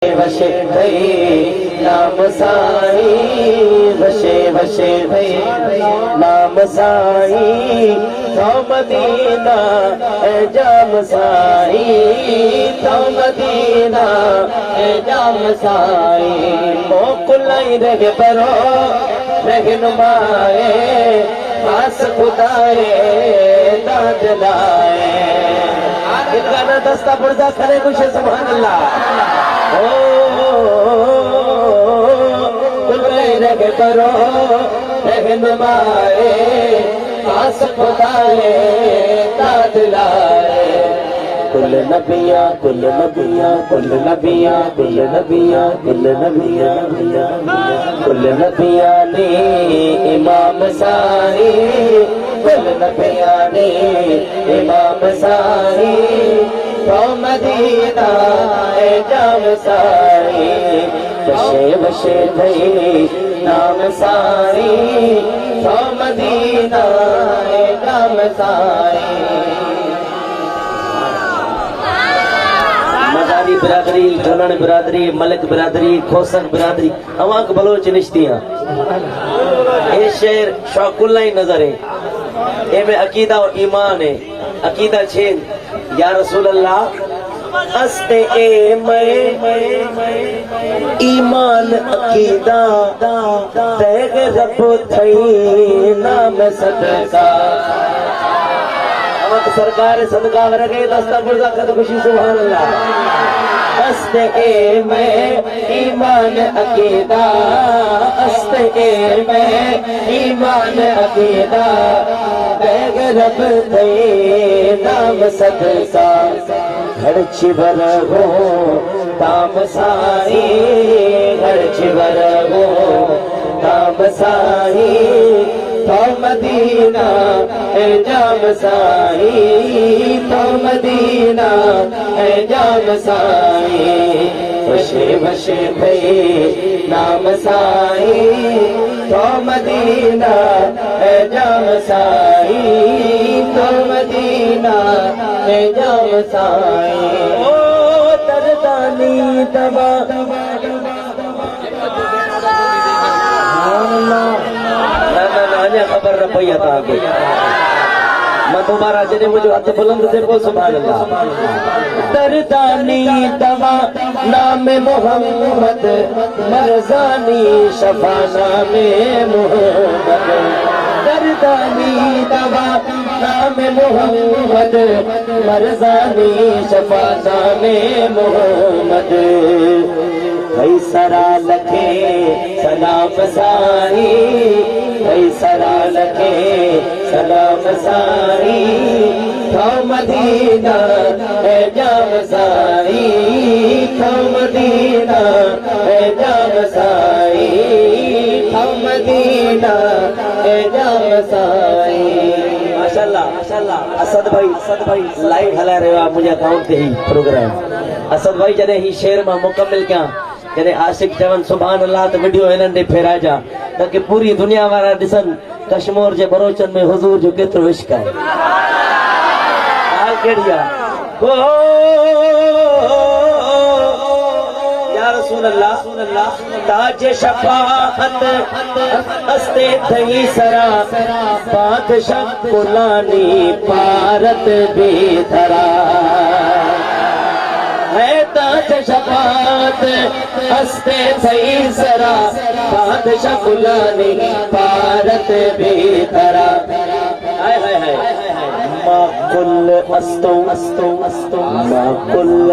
वशे भई नाम साईं, वशे वशे भई नाम साईं, तो मदीना है जाम साईं, तो मदीना है जाम साईं। मोकुलाई रह परो रहनुमाए, पास खुदाए दाद लाए। इनका ना दस्ता पुर्जा करे कुछ सुभान अल्लाह। रग करो रहनुमाए, पास खुदाए दाद लाए। कुल नबिया कुल नबिया कुल नबिया कुल नबिया कुल नबिया कुल नबिया ने इमाम साई, कुल नबिया ने इमाम साई, तो मदीना है जाम साई। वशे वशे भई नाम साई, तो मदीना है जाम साई। मदारी बिरादरी, जोलन बिरादरी, मलिक बिरादरी, खोसन बिरादरी, अवाक बलोच निश्तियां ये शेर शौकुल्ला ही नजर है। ये में अकीदा और ईमान है। अकीदा छेन या रसूल अल्लाह अस्ते ए ईमान अकीदा तैग रब थई नाम सदका। अमक सरकार सदका वरगे दस्ता पुर्जा कद खुशी सुभान अल्लाह। अस्ते ए ईमान अकीदा, अस्ते ए ईमान अकीदा, तैग रब थई नाम सदका। घर छिबर हो ताम साई, घर छिबर हो ताम साई, तो मदीना है जाम साई, तो मदीना है जाम साई। वशे वशे भई नाम साई, तो मदीना है जाम साई, तो मदीना है जाम साई। ओ दर्दानी दवा खबर रपैया था आगे मैं दोबारा जने मुझे हथ बुलंद से बोल सुभान अल्लाह। दर्दानी दवा नाम मोहम्मद, मरजानी शफा नाम मोहम्मद। दर्दानी दवा नाम मोहम्मद, मरजानी शफा नाम मोहम्मद। कई सरा लखे सलाम साई, कई सरा लखे सलाम साई, तो मदीना है जाम साई, तो मदीना है जाम साई, तो मदीना है जाम साई। माशाल्लाह माशाल्लाह। असद भाई लाइव हला रहे हो आप मुझे अकाउंट ते ही प्रोग्राम। असद भाई जने ही शेर में मुकम्मिल क्या जने आशिक चवन सुभान अल्लाह तो वीडियो इन्हनि फेरा जा ताकि पूरी दुनिया वारा दिसन कश्मीर जे बरोचन में हुजूर जो केतरो इश्क है। हाल केड़िया ओ या रसूल अल्लाह ताज शफाअत अस्ते थई सरा, बादशाह कुलानी पारत बेधरा। है ताज शफाअत अस्ते थई सरा, बादशाह कुलानी पारत बेधरा। हाय हाय हाय मा कुल अस्तो अस्तो अस्तो मा कुल